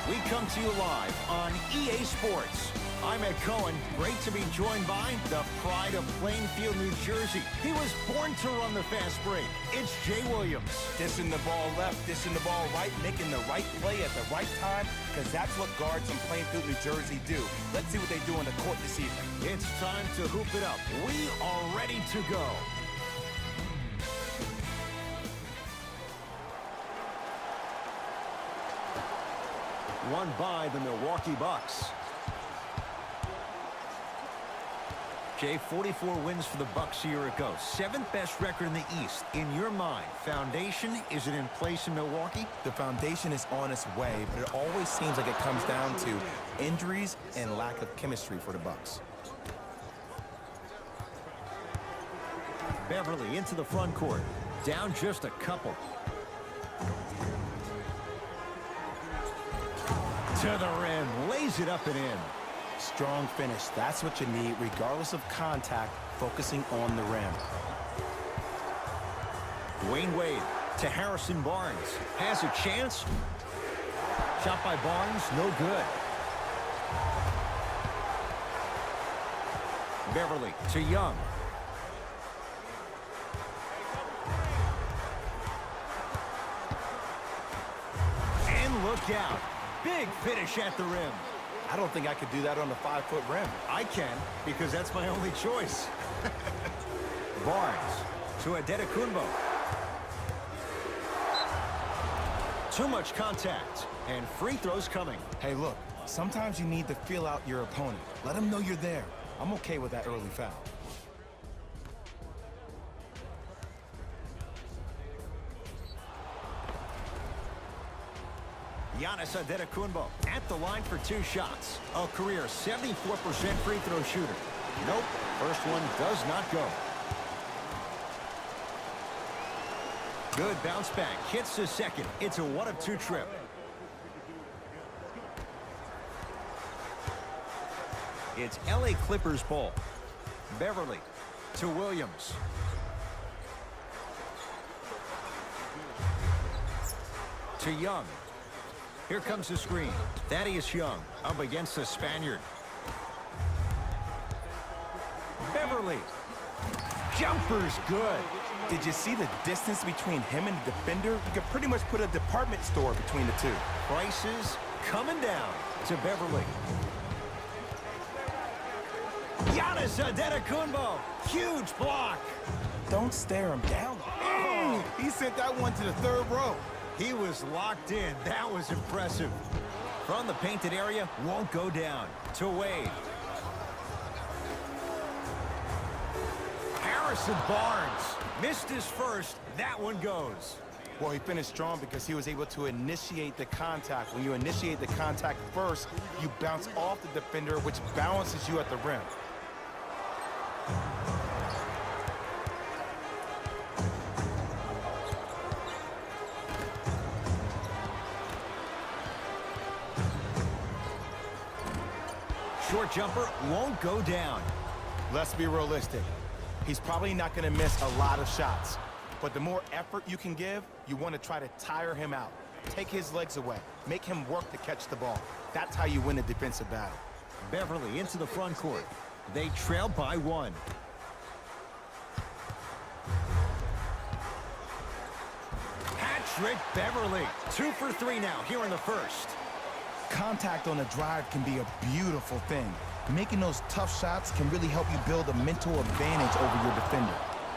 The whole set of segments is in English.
we come to you live on EA Sports. I'm Ed Cohen. Great to be joined by the pride of Plainfield, New Jersey. He was born to run the fast break. It's Jay Williams. Dishing the ball left, dishing the ball right, making the right play at the right time, because that's what guards in Plainfield, New Jersey do. Let's see what they do on the court this evening. It's time to hoop it up. We are ready to go. Won by the Milwaukee Bucks. Jay, 44 wins for the Bucks a year ago. 7th best record in the East. In your mind, foundation, is it in place in Milwaukee? The foundation is on its way, but it always seems like it comes down to injuries and lack of chemistry for the Bucks. Beverly into the front court. Down just a couple. To the rim. Lays it up and in. Strong finish. That's what you need, regardless of contact, focusing on the rim. Dwayne Wade to Harrison Barnes. Has a chance. Shot by Barnes. No good. Beverly to Young. And look out. Big finish at the rim. I don't think I could do that on the 5-foot rim. I can, because that's my only choice. Barnes to Adetokunbo. Too much contact, and free throws coming. Hey, look, sometimes you need to feel out your opponent. Let them know you're there. I'm okay with that early foul. Giannis Adetokunbo at the line for 2 shots. A career 74% free throw shooter. Nope, first one does not go. Good bounce back, hits the second. It's a 1 of 2 trip. It's LA Clippers ball. Beverly to Williams. To Young. Here comes the screen. Thaddeus Young up against the Spaniard. Beverly. Jumper's good. Did you see the distance between him and the defender? You could pretty much put a department store between the two. Prices coming down to Beverly. Giannis Adetokunbo. Huge block. Don't stare him down. Oh, he sent that one to the 3rd row. He was locked in. That was impressive. From the painted area, won't go down. To Wade. Harrison Barnes. Missed his first. That one goes. Well, he finished strong because he was able to initiate the contact. When you initiate the contact first, you bounce off the defender, which balances you at the rim. Short jumper won't go down. Let's be realistic. He's probably not going to miss a lot of shots. But the more effort you can give, you want to try to tire him out. Take his legs away. Make him work to catch the ball. That's how you win a defensive battle. Beverly into the front court. They trail by 1. Patrick Beverly. 2 for 3 now here in the first. Contact on a drive can be a beautiful thing. Making those tough shots can really help you build a mental advantage over your defender.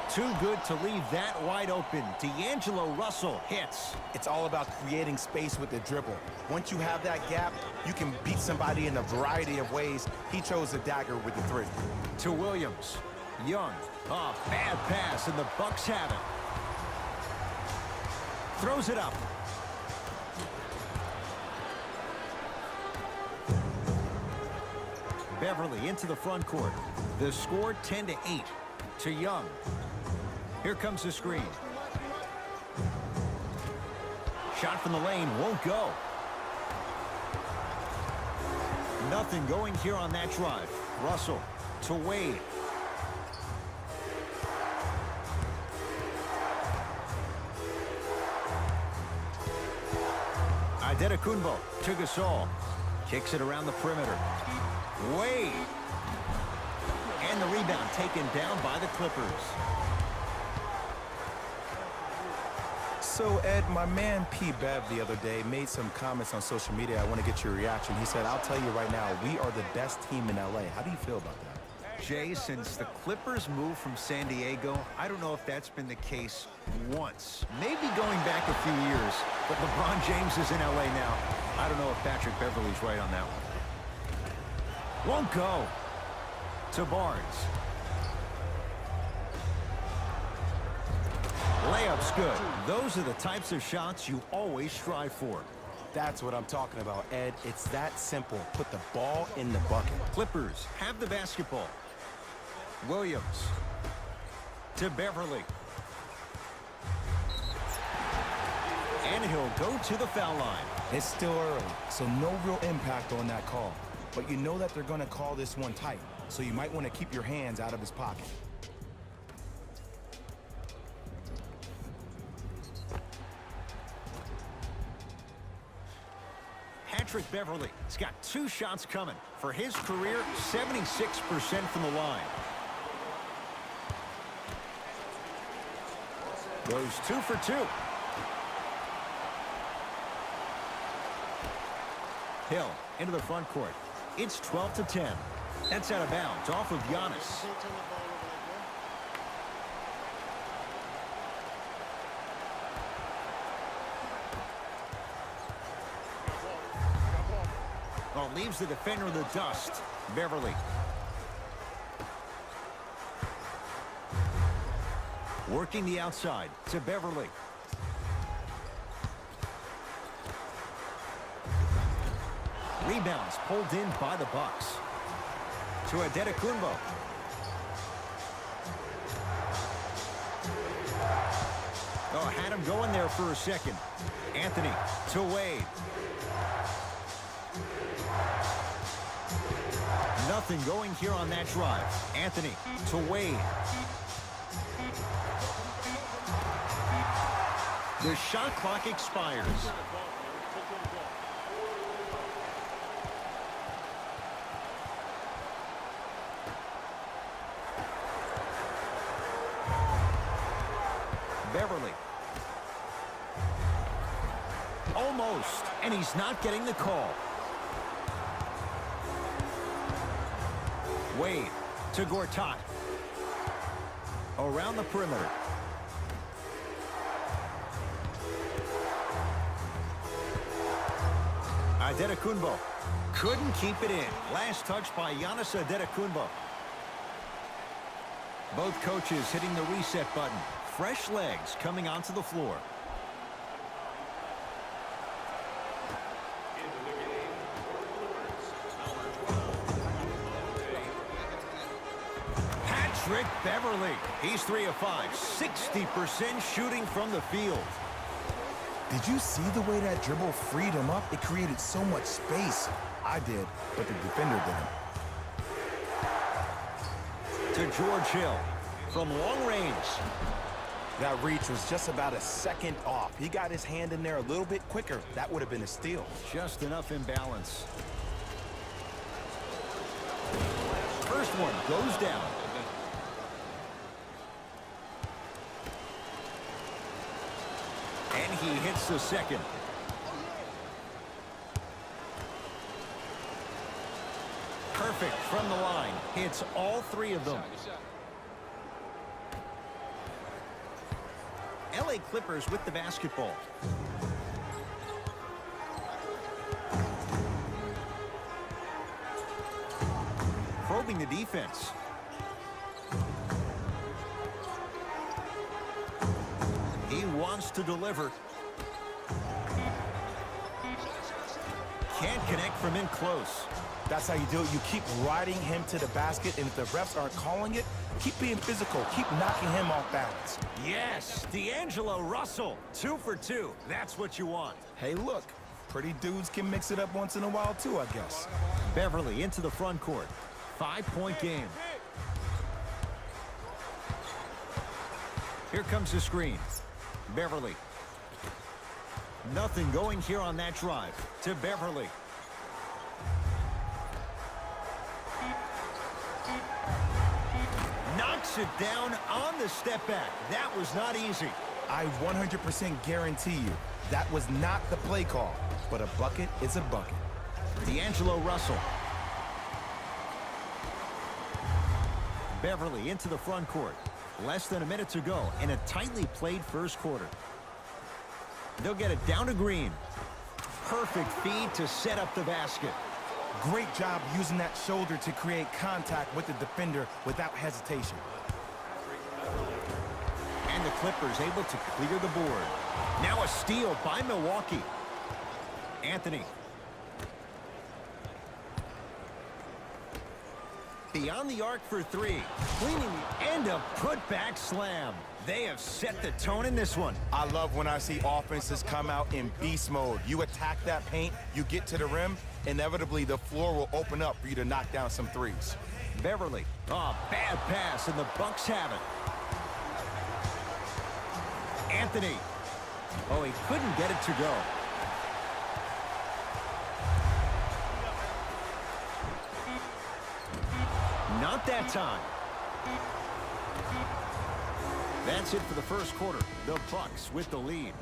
Too good to leave that wide open. D'Angelo Russell hits. It's all about creating space with the dribble. Once you have that gap, you can beat somebody in a variety of ways. He chose the dagger with the 3. To Williams. Young. Oh, bad pass, and the Bucks have it. Throws it up. Beverly into the front court. The score 10-8 to Young. Here comes the screen. Shot from the lane won't go. Nothing going here on that drive. Russell to Wade. Adetokounmpo to Gasol. Kicks it around the perimeter. Wade. And the rebound taken down by the Clippers. So, Ed, my man P. Bev the other day made some comments on social media. I want to get your reaction. He said, I'll tell you right now, we are the best team in L.A. How do you feel about that? Jay, since the Clippers moved from San Diego, I don't know if that's been the case once. Maybe going back a few years, but LeBron James is in L.A. now. I don't know if Patrick Beverley's right on that one. Won't go. To Barnes. Layup's good. Those are the types of shots you always strive for. That's what I'm talking about, Ed. It's that simple. Put the ball in the bucket. Clippers have the basketball. Williams to Beverley. And he'll go to the foul line. It's still early, so no real impact on that call. But you know that they're going to call this one tight, so you might want to keep your hands out of his pocket. Patrick Beverley has got 2 shots coming. For his career, 76% from the line. Goes 2 for 2. Hill into the front court. It's 12-10. That's out of bounds off of Giannis. Oh, leaves the defender in the dust. Beverley. Working the outside to Beverley. Rebounds pulled in by the Bucks. To Adetokounmpo. Oh, had him going there for a second. Anthony to Wade. Nothing going here on that drive. Anthony to Wade. The shot clock expires. Beverley. Almost, and he's not getting the call. Wade to Gortat. Around the perimeter. Adetokounmpo couldn't keep it in. Last touch by Giannis Adetokounmpo. Both coaches hitting the reset button. Fresh legs coming onto the floor. Patrick Beverley. He's 3 of 5. 60% shooting from the field. Did you see the way that dribble freed him up? It created so much space. I did, but the defender didn't. To George Hill from long range. That reach was just about a second off. He got his hand in there a little bit quicker. That would have been a steal. Just enough imbalance. First one goes down. And he hits the second. Perfect from the line. Hits all 3 of them. LA Clippers with the basketball. Probing the defense. He wants to deliver. Can't connect from in close. That's how you do it. You keep riding him to the basket, and if the refs aren't calling it, keep being physical. Keep knocking him off balance. Yes, D'Angelo Russell. 2 for 2. That's what you want. Hey, look. Pretty dudes can mix it up once in a while, too, I guess. Beverley into the front court. 5-point game. Here comes the screen. Beverley. Nothing going here on that drive. To Beverly. Knocks it down on the step back. That was not easy. I 100% guarantee you that was not the play call, but a bucket is a bucket. D'Angelo Russell. Beverly into the front court. Less than a minute to go in a tightly played first quarter. They'll get it down to Green. Perfect feed to set up the basket. Great job using that shoulder to create contact with the defender without hesitation. And the Clippers able to clear the board. Now a steal by Milwaukee. Anthony. Beyond the arc for three. Cleaning and a putback slam. They have set the tone in this one. I love when I see offenses come out in beast mode. You attack that paint, you get to the rim, inevitably the floor will open up for you to knock down some threes. Beverly. Oh, bad pass, and the Bucks have it. Anthony. Oh, he couldn't get it to go. Not that time. That's it for the first quarter. The Bucks with the lead.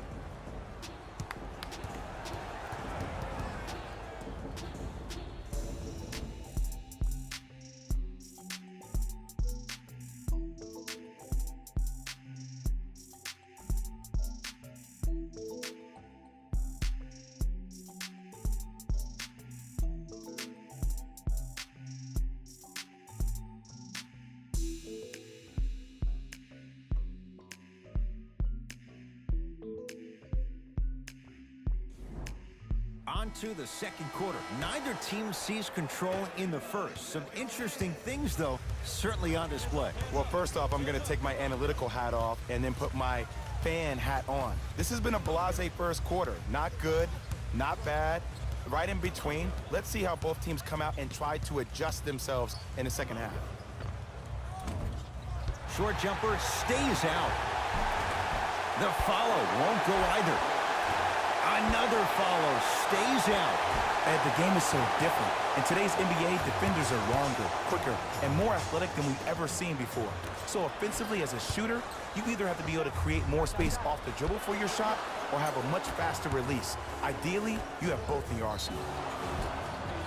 On to the second quarter. Neither team sees control in the first. Some interesting things, though, certainly on display. Well, first off, I'm going to take my analytical hat off and then put my fan hat on. This has been a blasé first quarter. Not good, not bad, right in between. Let's see how both teams come out and try to adjust themselves in the second half. Short jumper stays out. The follow won't go either. Another follow stays out. Ed, the game is so different. In today's NBA, defenders are longer, quicker, and more athletic than we've ever seen before. So offensively, as a shooter, you either have to be able to create more space off the dribble for your shot or have a much faster release. Ideally, you have both in your arsenal.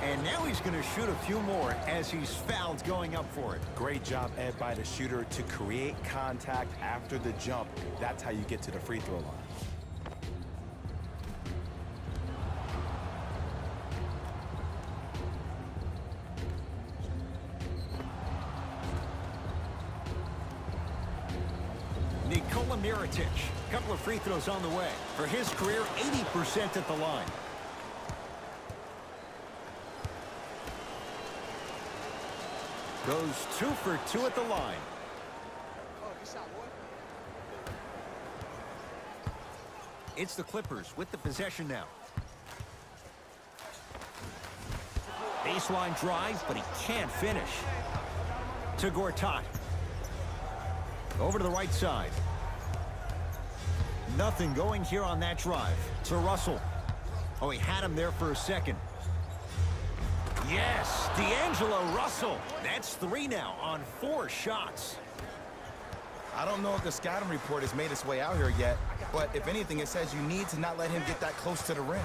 And now he's going to shoot a few more as he's fouled going up for it. Great job, Ed, by the shooter to create contact after the jump. That's how you get to the free throw line. Nikola Mirotic, a couple of free throws on the way. For his career, 80% at the line. Goes 2 for 2 at the line. It's the Clippers with the possession now. Baseline drive, but he can't finish. To Gortat. Over to the right side. Nothing going here on that drive. To Russell. Oh, he had him there for a second. Yes, D'Angelo Russell. That's 3 now on 4 shots. I don't know if the scouting report has made its way out here yet, but if anything, it says you need to not let him get that close to the rim.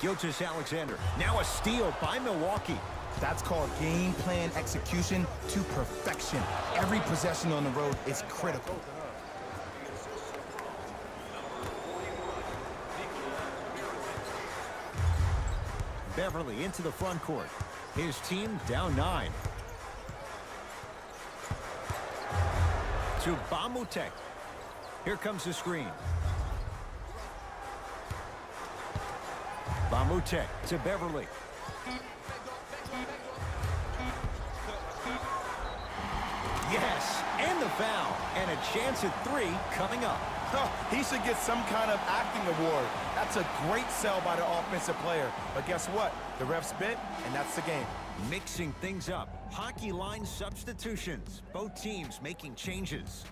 Gilgeous-Alexander. Now a steal by Milwaukee. That's called game plan execution to perfection. Every possession on the road is critical. Beverly into the front court. His team down 9. To Bamutek. Here comes the screen. Bamutek to Beverly. Yes, and the foul. And a chance at 3 coming up. He should get some kind of acting award. That's a great sell by the offensive player. But guess what? The ref spit, and that's the game. Mixing things up. Hockey line substitutions. Both teams making changes.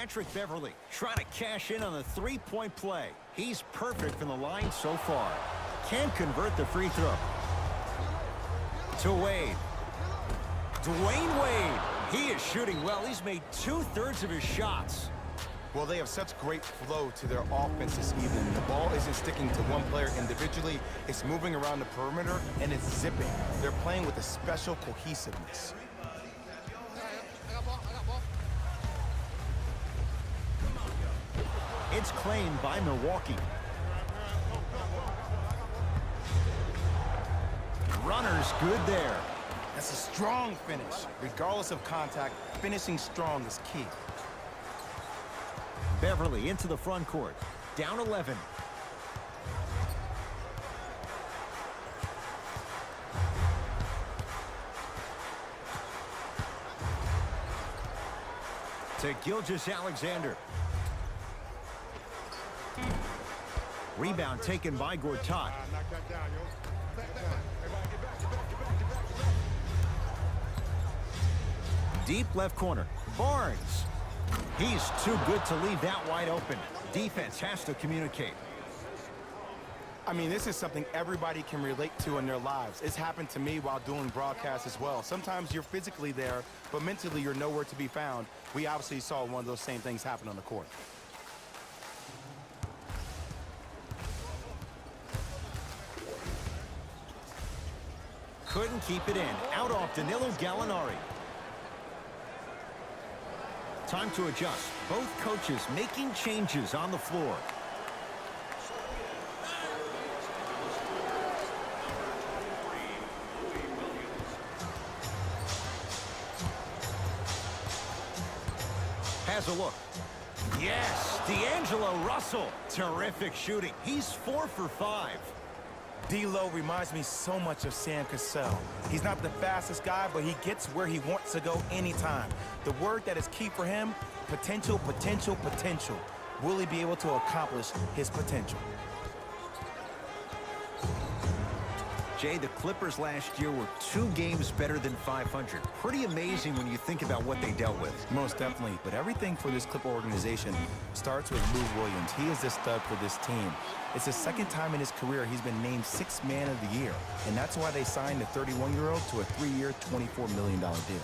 Patrick Beverley trying to cash in on the three-point play. He's perfect from the line so far. Can't convert the free throw. To Wade. Dwayne Wade. He is shooting well. He's made 2/3 of his shots. Well, they have such great flow to their offense this evening. The ball isn't sticking to one player individually. It's moving around the perimeter, and it's zipping. They're playing with a special cohesiveness. It's claimed by Milwaukee. Runner's good there. That's a strong finish. Regardless of contact, finishing strong is key. Beverley into the front court. Down 11. To Gilgeous-Alexander. Rebound taken by Gortat. Deep left corner. Barnes. He's too good to leave that wide open. Defense has to communicate. I mean, this is something everybody can relate to in their lives. It's happened to me while doing broadcasts as well. Sometimes you're physically there, but mentally you're nowhere to be found. We obviously saw one of those same things happen on the court. Couldn't keep it in. Out off Danilo Gallinari. Time to adjust. Both coaches making changes on the floor. Has a look. Yes, D'Angelo Russell. Terrific shooting. He's 4 for 5. D'Lo reminds me so much of Sam Cassell. He's not the fastest guy, but he gets where he wants to go anytime. The word that is key for him, potential, potential, potential. Will he be able to accomplish his potential? Jay, the Clippers last year were 2 games better than 500. Pretty amazing when you think about what they dealt with. Most definitely, but everything for this Clipper organization starts with Lou Williams. He is the stud for this team. It's the second time in his career he's been named 6th Man of the Year, and that's why they signed the 31-year-old to a 3-year, $24 million deal.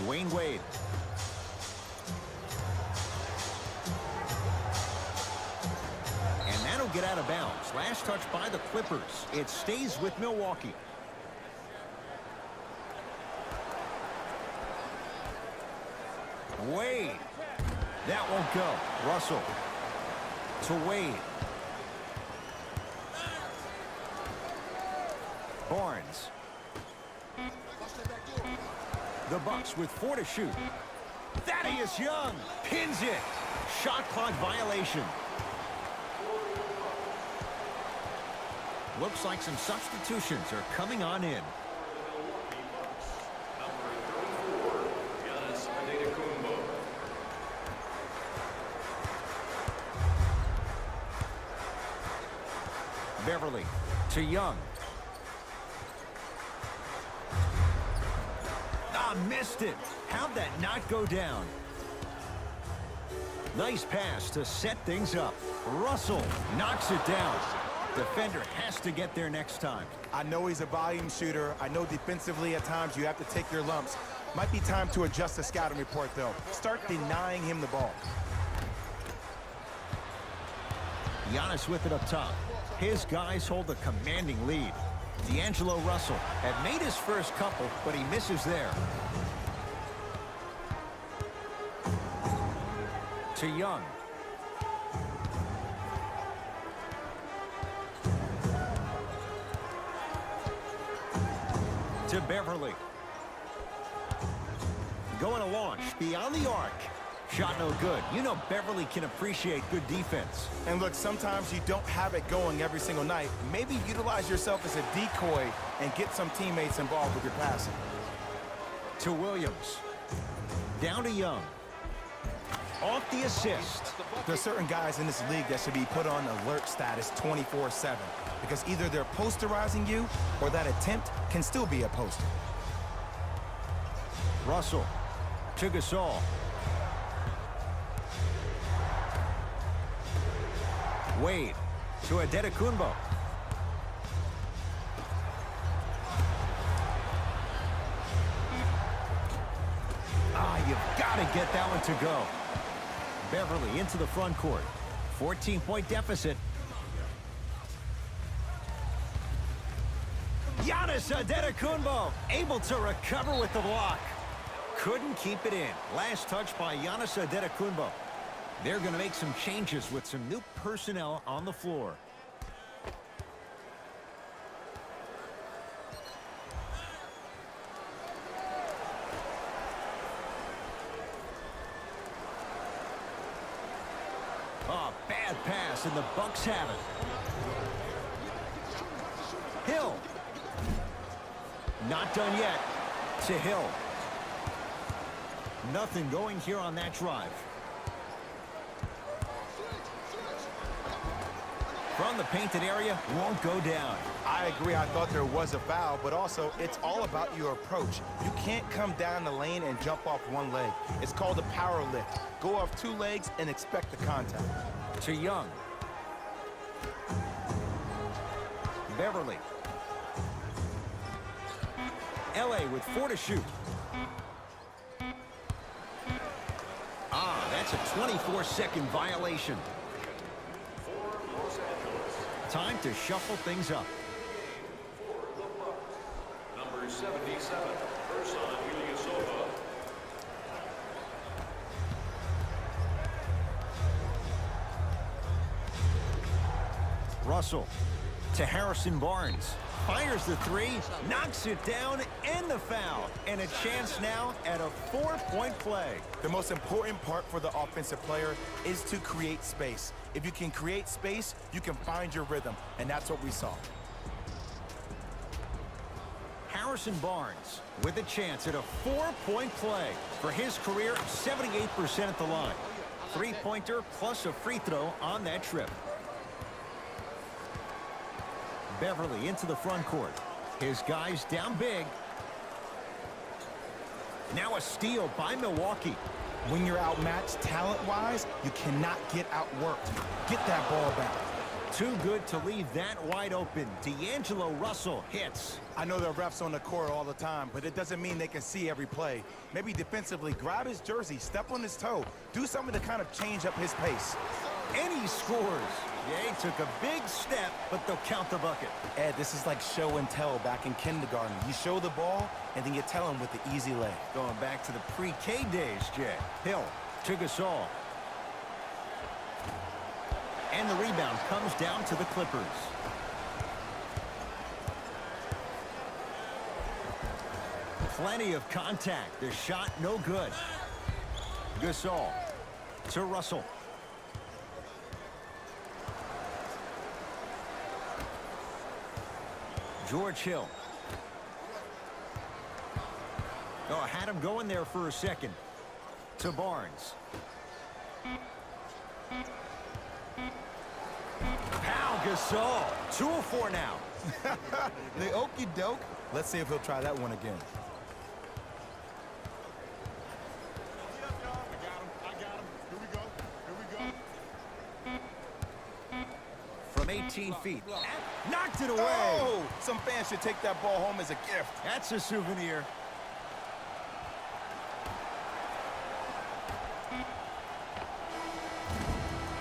Dwayne Wade. And that'll get out of bounds. Last touch by the Clippers. It stays with Milwaukee. Wade. That won't go. Russell. To Wade. Barnes. The Bucks with 4 to shoot. Thaddeus Young pins it. Shot clock violation. Looks like some substitutions are coming on in. Beverley to Young. Ah, missed it. How'd that not go down? Nice pass to set things up. Russell knocks it down. Defender has to get there next time. I know he's a volume shooter. I know defensively at times you have to take your lumps. Might be time to adjust the scouting report, though. Start denying him the ball. Giannis with it up top. His guys hold a commanding lead. D'Angelo Russell had made his first couple, but he misses there. To Young. To Beverley. Going to launch beyond the arc. Shot no good. You know Beverley can appreciate good defense. And look, sometimes you don't have it going every single night. Maybe utilize yourself as a decoy and get some teammates involved with your passing. To Williams. Down to Young. Off the assist. There's certain guys in this league that should be put on alert status 24/7 because either they're posterizing you or that attempt can still be a poster. Russell to Gasol. Wade to Adetokunbo. You've got to get that one to go. Beverly into the front court. 14-point deficit. Giannis Adetokunbo able to recover with the block. Couldn't keep it in. Last touch by Giannis Adetokunbo. They're going to make some changes with some new personnel on the floor. Oh, bad pass, and the Bucks have it. Hill. Not done yet. To Hill. Nothing going here on that drive. From the painted area, won't go down. I agree. I thought there was a foul, but also it's all about your approach. You can't come down the lane and jump off one leg. It's called a power lift. Go off two legs and expect the contact. To Young. Beverly. LA with 4 to shoot. That's a 24-second violation. Time to shuffle things up. Number 77, Ersan Ilyasova. Russell to Harrison Barnes. Fires the three, knocks it down, and the foul. And a chance now at a 4-point play. The most important part for the offensive player is to create space. If you can create space, you can find your rhythm, and that's what we saw. Harrison Barnes with a chance at a 4-point play. For his career, 78% at the line. 3-pointer plus a free throw on that trip. Beverly into the front court. His guys down big. Now a steal by Milwaukee. When you're outmatched talent-wise, you cannot get outworked. Get that ball back. Too good to leave that wide open. D'Angelo Russell hits. I know there are refs on the court all the time, but it doesn't mean they can see every play. Maybe defensively, grab his jersey, step on his toe, do something to kind of change up his pace. And he scores. Jay took a big step, but they'll count the bucket. Ed, this is like show and tell back in kindergarten. You show the ball, and then you tell him with the easy lay. Going back to the pre-K days, Jay. Hill to Gasol. And the rebound comes down to the Clippers. Plenty of contact. The shot no good. Gasol to Russell. George Hill. Oh, had him going there for a second. To Barnes. Pau Gasol. 2 of 4 now. The okey doke. Let's see if he'll try that one again. From 18 feet. Knocked it away. Oh! Some fans should take that ball home as a gift. That's a souvenir.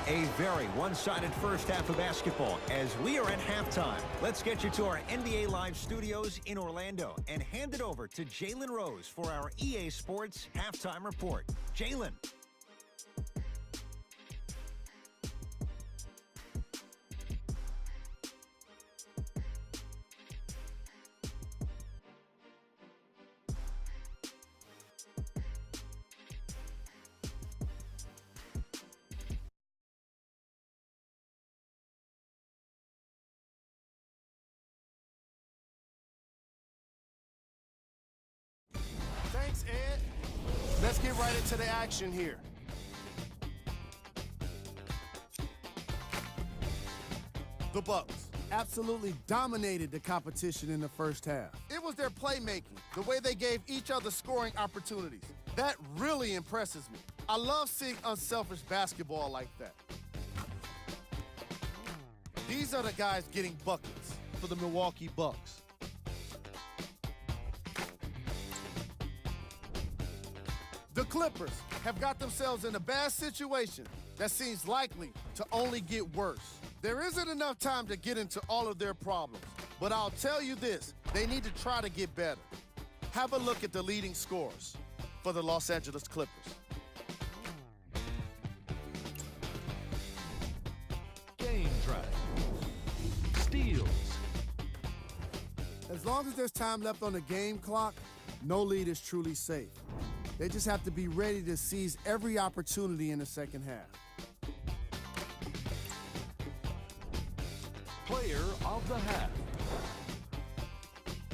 A very one-sided first half of basketball as we are at halftime. Let's get you to our NBA Live studios in Orlando and hand it over to Jalen Rose for our EA Sports Halftime Report. Jalen. Thanks, Ed. Let's get right into the action here. The Bucks absolutely dominated the competition in the first half. It was their playmaking, the way they gave each other scoring opportunities. That really impresses me. I love seeing unselfish basketball like that. These are the guys getting buckets for the Milwaukee Bucks. The Clippers have got themselves in a bad situation that seems likely to only get worse. There isn't enough time to get into all of their problems, but I'll tell you this, they need to try to get better. Have a look at the leading scorers for the Los Angeles Clippers. Game drive. Steals. As long as there's time left on the game clock, no lead is truly safe. They just have to be ready to seize every opportunity in the second half. Player of the half.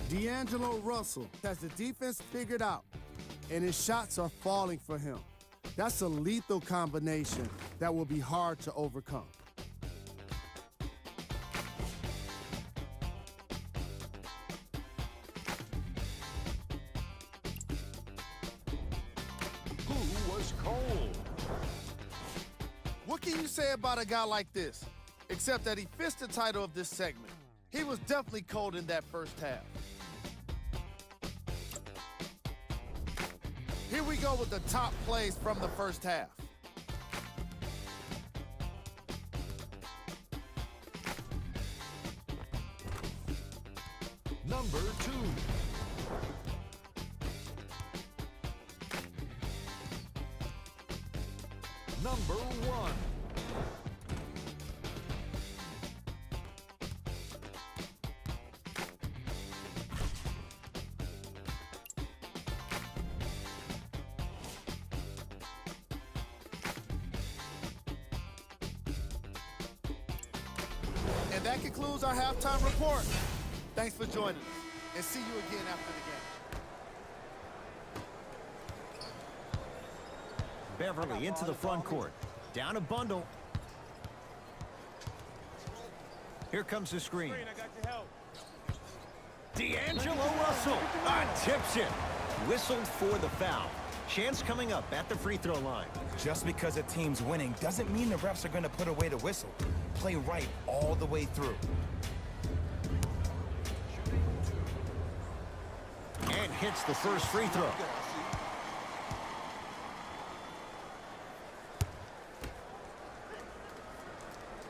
D'Angelo Russell has the defense figured out, and his shots are falling for him. That's a lethal combination that will be hard to overcome. Who was cold? What can you say about a guy like this? Except that he fits the title of this segment. He was definitely cold in that first half. Here we go with the top plays from the first half. Number 2. Number 1. And that concludes our halftime report. Thanks for joining us, and see you again after the game. Beverly into the front court. Down a bundle. Here comes the screen. D'Angelo Russell tips it. Whistled for the foul. Chance coming up at the free throw line. Just because a team's winning doesn't mean the refs are going to put away the whistle. Play right all the way through. And hits the first free throw.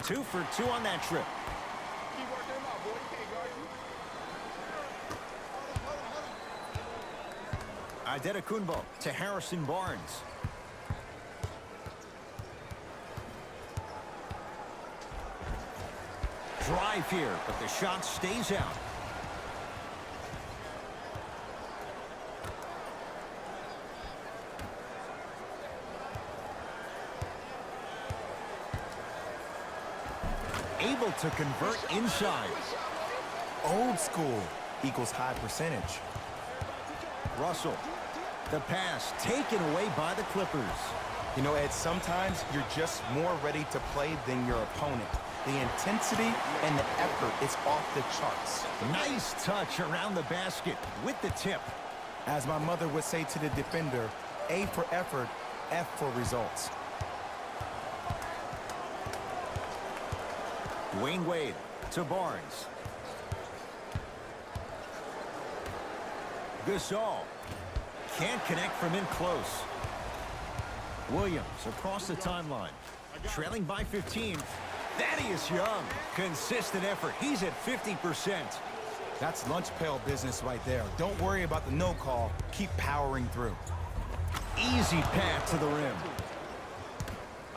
Two for two on that trip. Adetokunbo to Harrison Barnes. Drive here, but the shot stays out. Able to convert inside. Old school equals high percentage. Russell. The pass taken away by the Clippers. You know, Ed, sometimes you're just more ready to play than your opponent. The intensity and the effort is off the charts. Nice touch around the basket with the tip. As my mother would say to the defender, A for effort, F for results. Dwayne Wade to Barnes. Gasol can't connect from in close. Williams across the timeline. Trailing by 15. Thaddeus Young. Consistent effort. He's at 50%. That's lunch pail business right there. Don't worry about the no call. Keep powering through. Easy path to the rim.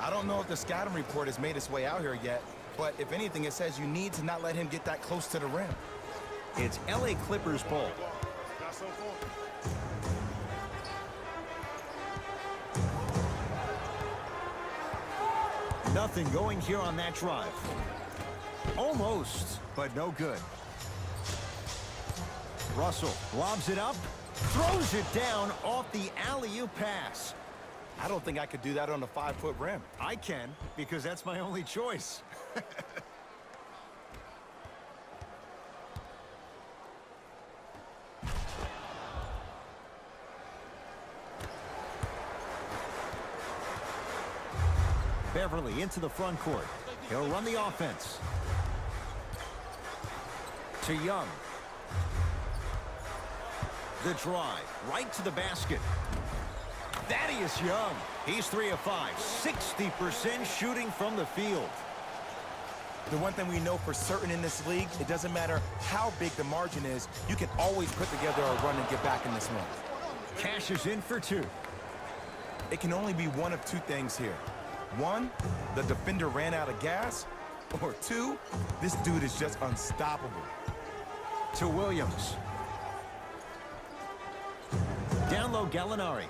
I don't know if the scouting report has made its way out here yet, but if anything, it says you need to not let him get that close to the rim. It's LA Clippers ball. Nothing going here on that drive. Almost, but no good. Russell lobs it up, throws it down off the alley-oop pass. I don't think I could do that on a 5-foot rim. I can, because that's my only choice. Beverly into the front court. He'll run the offense. To Young. The drive, right to the basket. Thaddeus Young. He's 3 of 5, 60% shooting from the field. The one thing we know for certain in this league, it doesn't matter how big the margin is, you can always put together a run and get back in this one. Cashes in for 2. It can only be one of two things here. One, the defender ran out of gas, or two, this dude is just unstoppable. To Williams. Down low, Gallinari.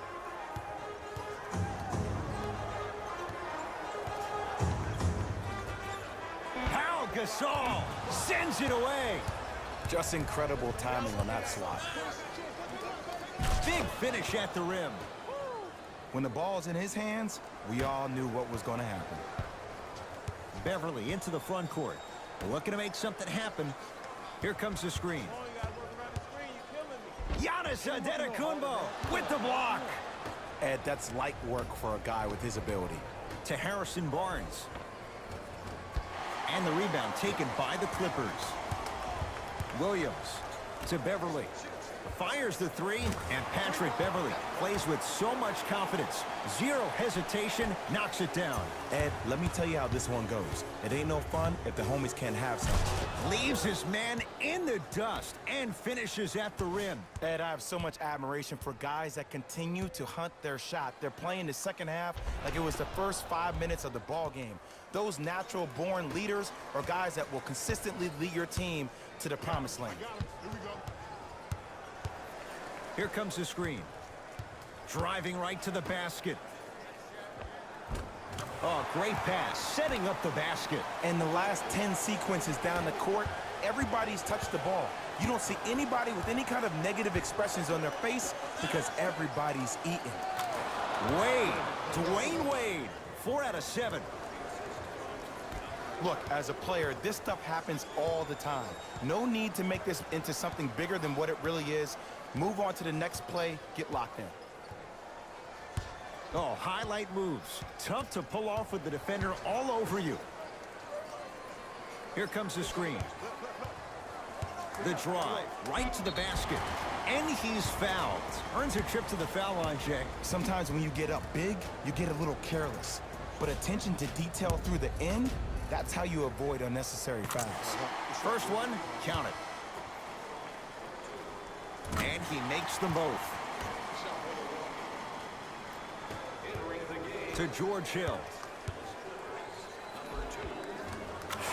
Pau Gasol sends it away. Just incredible timing on that slot. Big finish at the rim. When the ball's in his hands, we all knew what was going to happen. Beverly into the front court. Looking to make something happen. Here comes the screen. Giannis Antetokounmpo with the block. Ed, that's light work for a guy with his ability. To Harrison Barnes. And the rebound taken by the Clippers. Williams to Beverly. Fires the 3, and Patrick Beverly plays with so much confidence. Zero hesitation, knocks it down. Ed, let me tell you how this one goes. It ain't no fun if the homies can't have some. Leaves his man in the dust and finishes at the rim. Ed, I have so much admiration for guys that continue to hunt their shot. They're playing the second half like it was the first 5 minutes of the ball game. Those natural-born leaders are guys that will consistently lead your team to the promised land. Here comes the screen. Driving right to the basket. Oh, great pass. Setting up the basket. And the last 10 sequences down the court, everybody's touched the ball. You don't see anybody with any kind of negative expressions on their face because everybody's eating. Wade. Dwayne Wade. 4 out of 7. Look, as a player, this stuff happens all the time. No need to make this into something bigger than what it really is. Move on to the next play, get locked in. Oh, highlight moves. Tough to pull off with the defender all over you. Here comes the screen. The drive, right to the basket. And he's fouled. Earns a trip to the foul line, Jay. Sometimes when you get up big, you get a little careless. But attention to detail through the end, that's how you avoid unnecessary fouls. First one, count it. And he makes them both. To George Hill.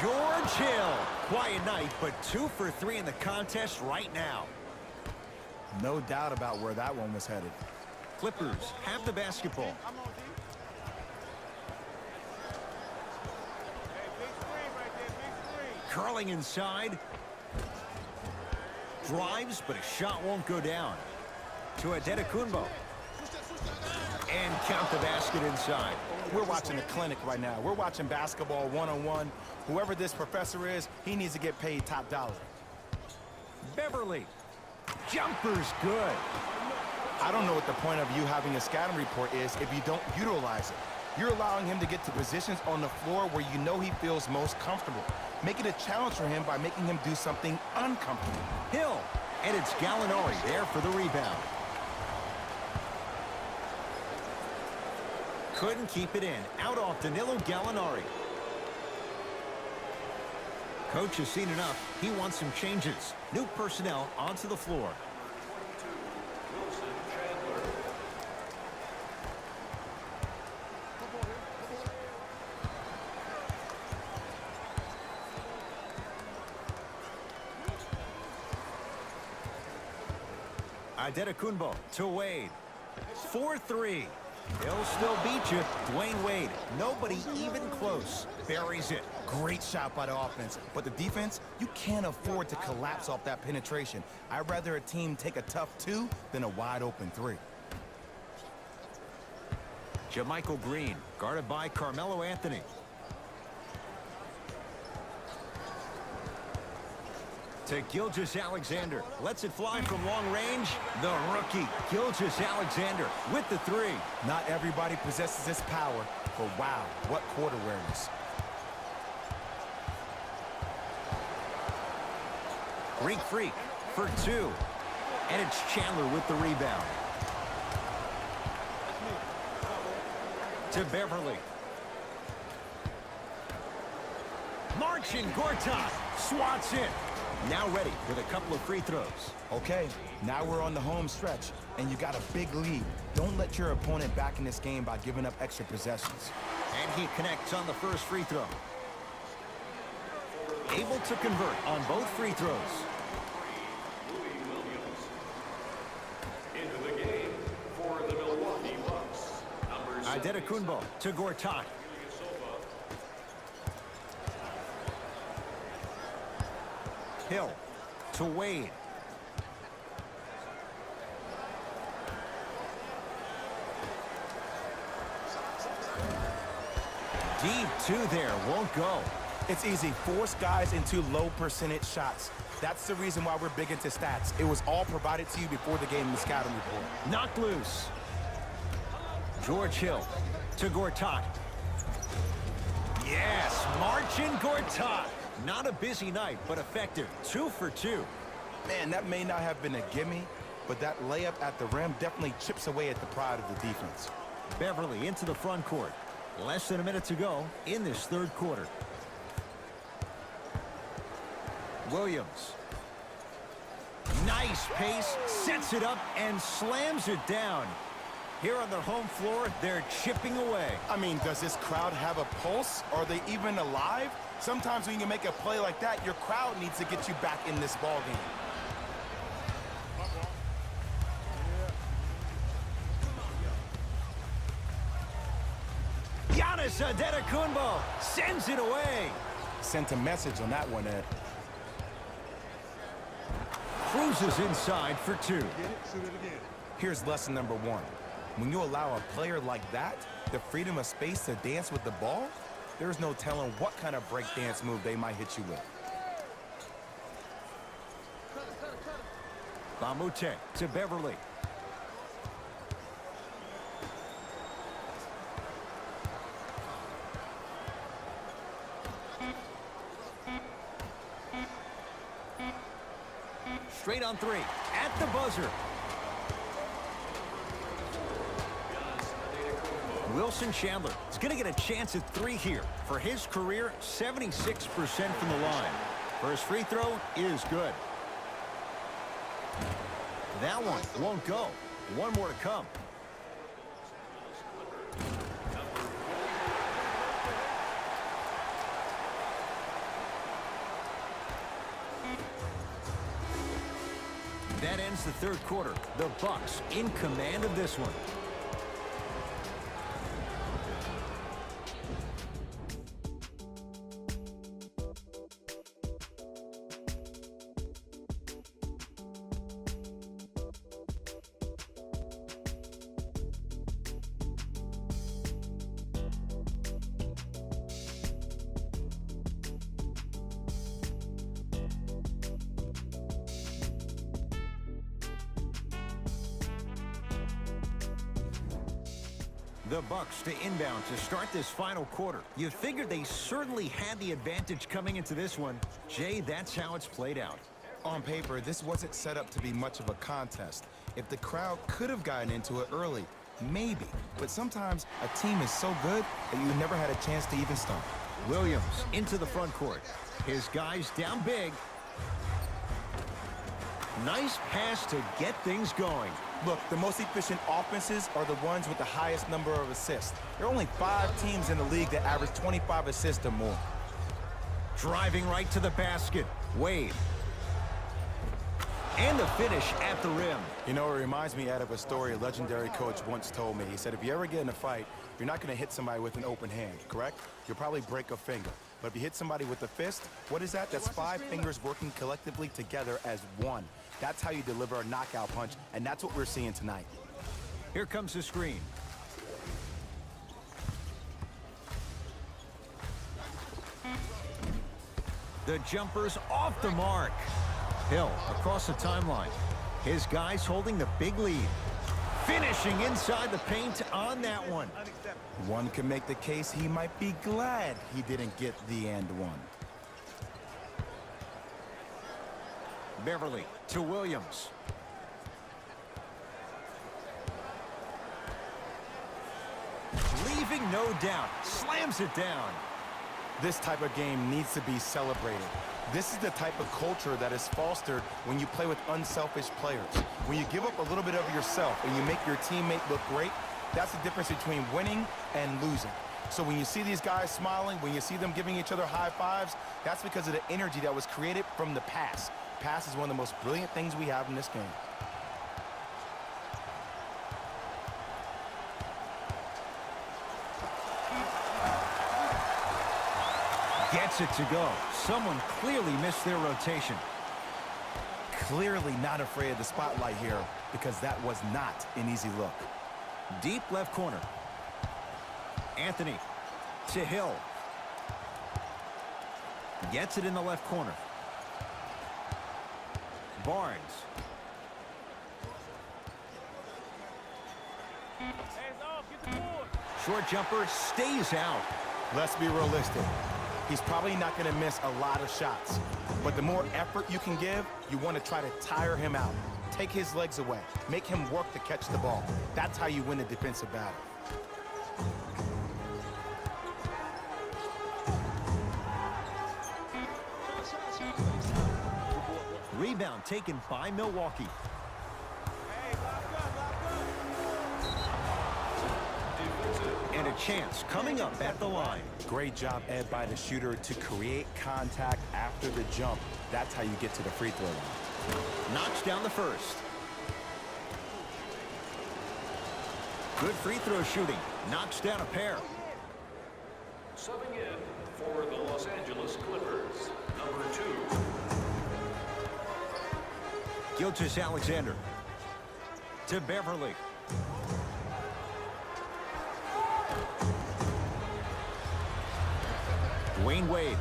George Hill. Quiet night, but 2 for 3 in the contest right now. No doubt about where that one was headed. Clippers have the basketball. Curling inside. Drives, but a shot won't go down. To Antetokounmpo. And count the basket inside. We're watching a clinic right now. We're watching basketball one-on-one. Whoever this professor is, he needs to get paid top dollar. Beverly. Jumper's good. I don't know what the point of you having a scouting report is if you don't utilize it. You're allowing him to get to positions on the floor where you know he feels most comfortable. Make it a challenge for him by making him do something uncomfortable. Hill. And it's Gallinari there for the rebound. Couldn't keep it in. Out off Danilo Gallinari. Coach has seen enough. He wants some changes. New personnel onto the floor. Antetokounmpo to Wade. 4-3. He'll still beat you. Dwayne Wade. Nobody even close. Buries it. Great shot by the offense. But the defense, you can't afford to collapse off that penetration. I'd rather a team take a tough 2 than a wide open 3. JaMychal Green, guarded by Carmelo Anthony. To Gilgeous-Alexander. Lets it fly from long range. The rookie, Gilgeous-Alexander, with the 3. Not everybody possesses this power, but wow, what court awareness. Greek Freak for two. And it's Chandler with the rebound. To Beverly. Marcin Gortat swats it. Now ready with a couple of free throws. Okay, now we're on the home stretch, and you got a big lead. Don't let your opponent back in this game by giving up extra possessions. And he connects on the first free throw. Able to convert on both free throws. Louis Williams. Into the game for the Milwaukee Bucks. Number Adetokunbo to Gortat. Hill to Wade. Deep two there, won't go. It's easy. Force guys into low percentage shots. That's the reason why we're big into stats. It was all provided to you before the game in the scouting report. Knocked loose. George Hill to Gortat. Yes, Marcin Gortat. Not a busy night, but effective. 2 for 2. Man, that may not have been a gimme, but that layup at the rim definitely chips away at the pride of the defense. Beverly into the front court. Less than a minute to go in this third quarter. Williams. Nice pace, sets it up, and slams it down. Here on their home floor, they're chipping away. I mean, does this crowd have a pulse? Are they even alive? Sometimes when you make a play like that, your crowd needs to get you back in this ball game. Giannis Adetokunbo sends it away. Sent a message on that one, Ed. Cruises inside for 2. Here's lesson number 1. When you allow a player like that the freedom of space to dance with the ball, there's no telling what kind of break dance move they might hit you with. Bamute to Beverly. Straight on 3 at the buzzer. Wilson Chandler is going to get a chance at 3 here. For his career, 76% from the line. First free throw is good. That one won't go. One more to come. That ends the third quarter. The Bucks in command of this one. The Bucks to inbound to start this final quarter. You figured they certainly had the advantage coming into this one. Jay, that's how it's played out. On paper, this wasn't set up to be much of a contest. If the crowd could have gotten into it early, maybe. But sometimes a team is so good that you never had a chance to even start. Williams into the front court. His guys down big. Nice pass to get things going. Look, the most efficient offenses are the ones with the highest number of assists. There are only 5 teams in the league that average 25 assists or more. Driving right to the basket. Wade. And the finish at the rim. You know, it reminds me, Ed, of a story a legendary coach once told me. He said, if you ever get in a fight, you're not going to hit somebody with an open hand, correct? You'll probably break a finger. But if you hit somebody with a fist, what is that? That's 5 fingers working collectively together as one. That's how you deliver a knockout punch, and that's what we're seeing tonight. Here comes the screen. The jumper's off the mark. Hill across the timeline. His guys holding the big lead. Finishing inside the paint on that one. One can make the case he might be glad he didn't get the and one. Beverly to Williams. Leaving no doubt. Slams it down. This type of game needs to be celebrated. This is the type of culture that is fostered when you play with unselfish players. When you give up a little bit of yourself and you make your teammate look great, that's the difference between winning and losing. So when you see these guys smiling, when you see them giving each other high fives, that's because of the energy that was created from the pass. Pass is one of the most brilliant things we have in this game. Gets it to go. Someone clearly missed their rotation. Clearly not afraid of the spotlight here because that was not an easy look. Deep left corner. Anthony to Hill. Gets it in the left corner. Barnes. Short jumper stays out. Let's be realistic. He's probably not going to miss a lot of shots. But the more effort you can give, you want to try to tire him out. Take his legs away. Make him work to catch the ball. That's how you win a defensive battle. Rebound taken by Milwaukee. And a chance coming up at the line. Great job, Ed, by the shooter to create contact after the jump. That's how you get to the free throw line. Knocks down the first. Good free throw shooting. Knocks down a pair. Subbing in for the Los Angeles Clippers, number 2. Gilgeous-Alexander to Beverly. Wayne Wade.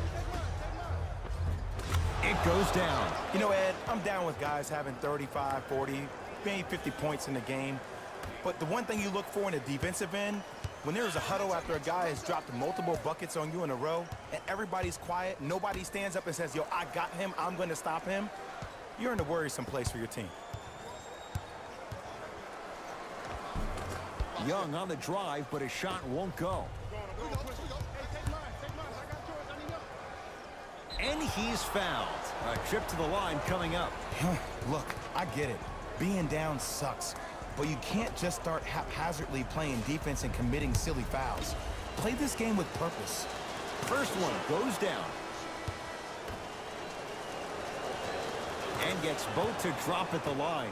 It goes down. You know, Ed, I'm down with guys having 35, 40, maybe 50 points in the game. But the one thing you look for in a defensive end, when there's a huddle after a guy has dropped multiple buckets on you in a row, and everybody's quiet, nobody stands up and says, yo, I got him, I'm going to stop him, you're in a worrisome place for your team. Young on the drive, but his shot won't go. And he's fouled. A trip to the line coming up. Look, I get it. Being down sucks. But you can't just start haphazardly playing defense and committing silly fouls. Play this game with purpose. First one goes down. And gets both to drop at the line.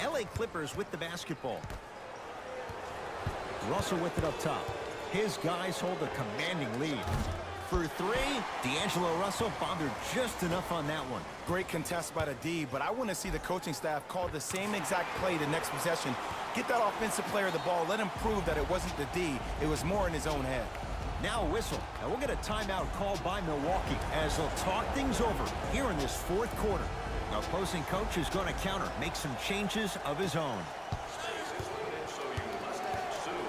LA Clippers with the basketball. Russell with it up top. His guys hold a commanding lead. For three, D'Angelo Russell bothered just enough on that one. Great contest by the D, but I want to see the coaching staff call the same exact play the next possession. Get that offensive player the ball. Let him prove that it wasn't the D. It was more in his own head. Now a whistle, and we'll get a timeout called by Milwaukee as they'll talk things over here in this fourth quarter. The opposing coach is going to counter, make some changes of his own.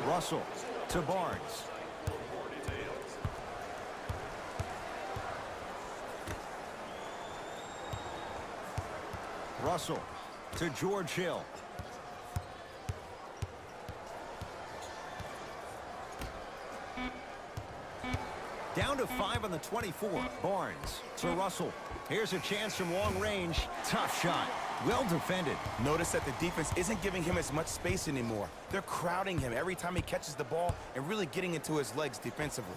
Russell to Barnes. Russell to George Hill. Down to 5 on the 24. Barnes to Russell. Here's a chance from long range. Tough shot. Well defended. Notice that the defense isn't giving him as much space anymore. They're crowding him every time he catches the ball and really getting into his legs defensively.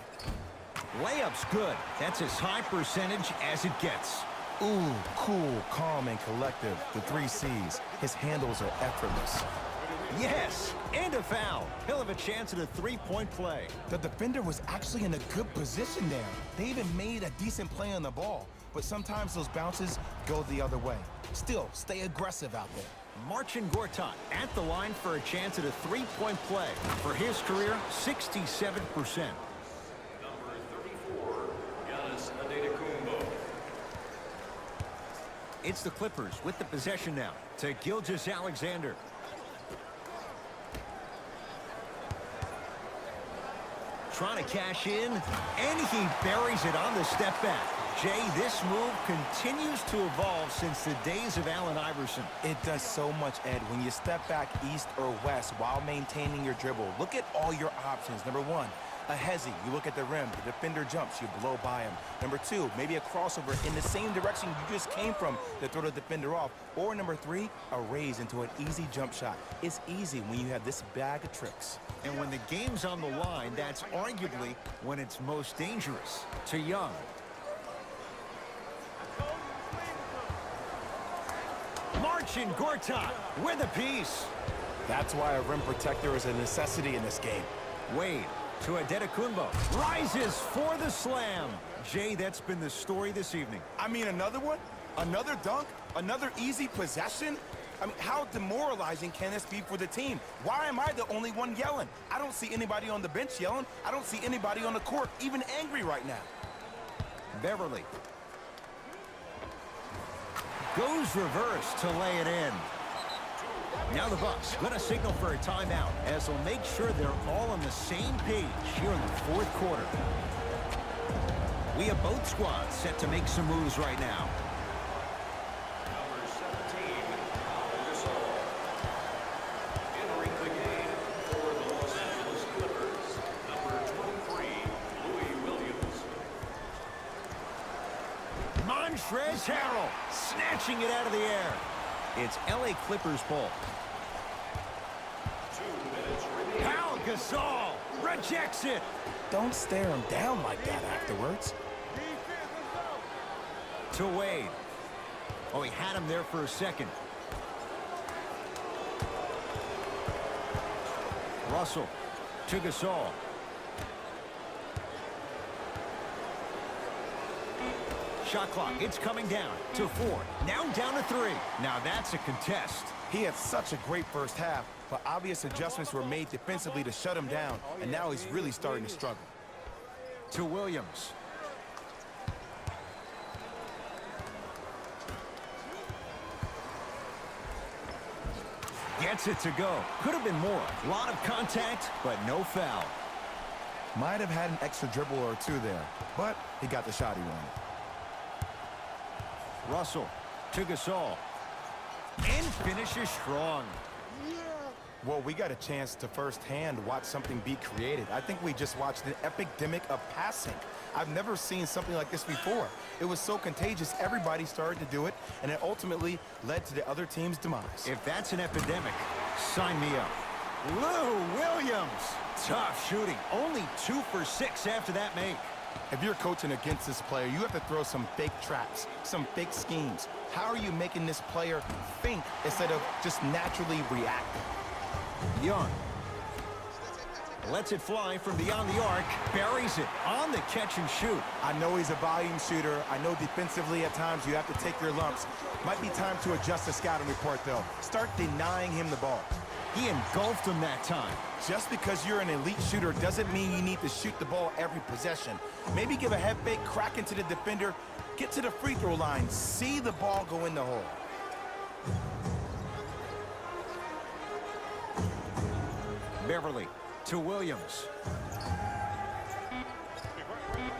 Layup's good. That's as high percentage as it gets. Ooh, cool, calm, and collective. The 3 C's. His handles are effortless. Yes, and a foul. He'll have a chance at a three-point play. The defender was actually in a good position there. They even made a decent play on the ball. But sometimes those bounces go the other way. Still, stay aggressive out there. Marcin Gortat at the line for a chance at a three-point play. For his career, 67%. Number 34, Giannis Antetokounmpo. It's the Clippers with the possession now to Gilgeous-Alexander. trying to cash in, and he buries it on the step back. Jay, this move continues to evolve since the days of Allen Iverson. It does so much, Ed. When you step back east or west while maintaining your dribble, look at all your options. Number one, a hezi. You look at the rim. The defender jumps. You blow by him. Number two, maybe a crossover in the same direction you just came from to throw the defender off. Or number three, a raise into an easy jump shot. It's easy when you have this bag of tricks. And when the game's on the line, that's arguably when it's most dangerous. To Young. Marcin Gortat with a piece. That's why a rim protector is a necessity in this game. Wade to Adetokunbo. Rises for the slam. Jay, that's been the story this evening. I mean, another one? Another dunk? Another easy possession? I mean, how demoralizing can this be for the team? Why am I the only one yelling? I don't see anybody on the bench yelling. I don't see anybody on the court even angry right now. Beverly. Goes reverse to lay it in. Now the Bucks going to signal for a timeout as they'll make sure they're all on the same page here in the fourth quarter. We have both squads set to make some moves right now. Number 17, Gasol. Entering the game for the Los Angeles Clippers, number 23, Louis Williams. Montrezl Harrell snatching it out of the air. It's LA Clippers ball. 2 minutes remaining. Pau Gasol rejects it. Don't stare him down like that afterwards. To Wade. Oh, he had him there for a second. Russell to Gasol. Shot clock, it's coming down to 4. Now down to 3. Now that's a contest. He had such a great first half, but obvious adjustments were made defensively to shut him down, and now he's really starting to struggle. To Williams. Gets it to go. Could have been more. A lot of contact, but no foul. Might have had an extra dribble or two there, but he got the shot he wanted. Russell to Gasol. And finishes strong. Well, we got a chance to firsthand watch something be created. I think we just watched an epidemic of passing. I've never seen something like this before. It was so contagious, everybody started to do it, and it ultimately led to the other team's demise. If that's an epidemic, sign me up. Lou Williams. Tough shooting. Only 2 for 6 after that make. If you're coaching against this player, you have to throw some fake traps, some fake schemes. How are you making this player think instead of just naturally react? Young. Lets it fly from beyond the arc. Buries it on the catch and shoot. I know he's a volume shooter. I know defensively at times you have to take your lumps. Might be time to adjust the scouting report, though. Start denying him the ball. He engulfed him that time. Just because you're an elite shooter doesn't mean you need to shoot the ball every possession. Maybe give a head fake, crack into the defender, get to the free throw line, see the ball go in the hole. Beverly to Williams.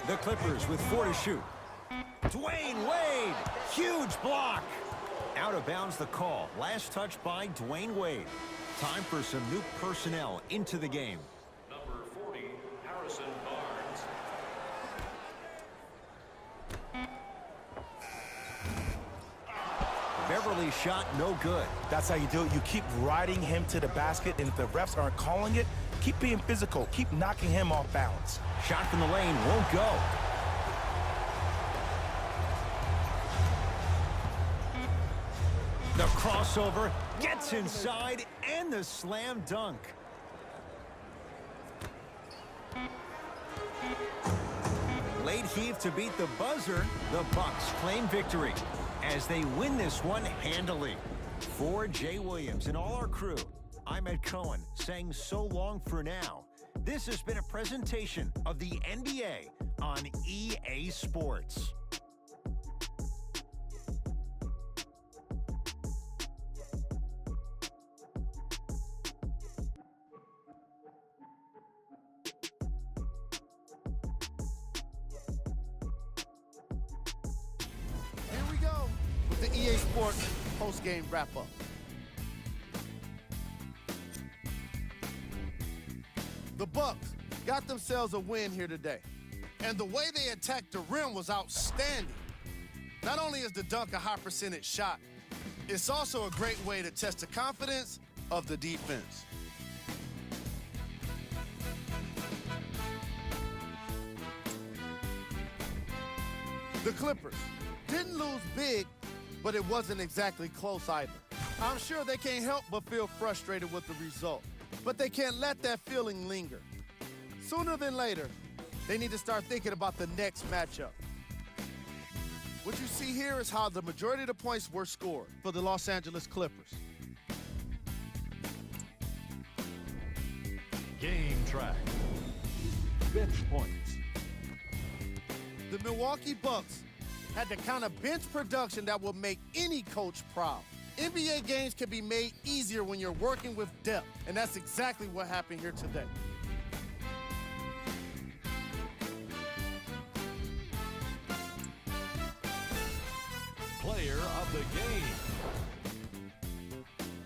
The Clippers with 4 to shoot. Dwayne Wade. Huge block. Out of bounds the call. Last touch by Dwayne Wade. Time for some new personnel into the game. Number 40, Harrison Barnes. Beverly's shot no good. That's how you do it. You keep riding him to the basket, and if the refs aren't calling it, keep being physical. Keep knocking him off balance. Shot from the lane won't go. The crossover gets inside and the slam dunk. Late heave to beat the buzzer. The Bucks claim victory as they win this one handily. For Jay Williams and all our crew, I'm Ed Cohen saying so long for now. This has been a presentation of the NBA on EA Sports. Sports post-game wrap-up. The Bucks got themselves a win here today. And the way they attacked the rim was outstanding. Not only is the dunk a high percentage shot, it's also a great way to test the confidence of the defense. The Clippers didn't lose big, but it wasn't exactly close either. I'm sure they can't help but feel frustrated with the result, but they can't let that feeling linger. Sooner than later, they need to start thinking about the next matchup. What you see here is how the majority of the points were scored for the Los Angeles Clippers. Game track. Bench points. The Milwaukee Bucks had the kind of bench production that will make any coach proud. NBA games can be made easier when you're working with depth, and that's exactly what happened here today. Player of the game.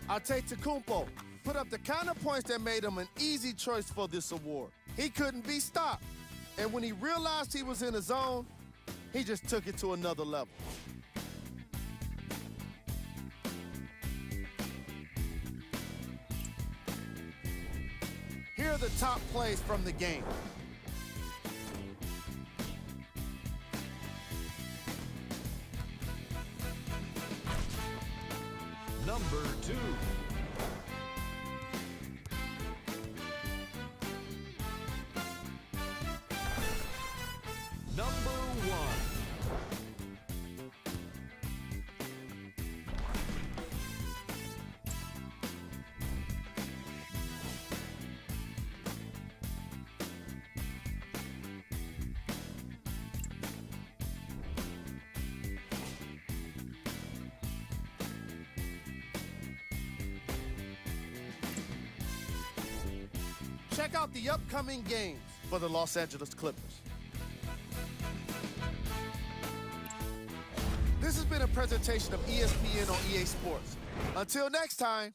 Antetokounmpo put up the kind of points that made him an easy choice for this award. He couldn't be stopped, and when he realized he was in his zone, he just took it to another level. Here are the top plays from the game. Number 2. Number 1. Check out the upcoming games for the Los Angeles Clippers. This has been a presentation of ESPN on EA Sports. Until next time,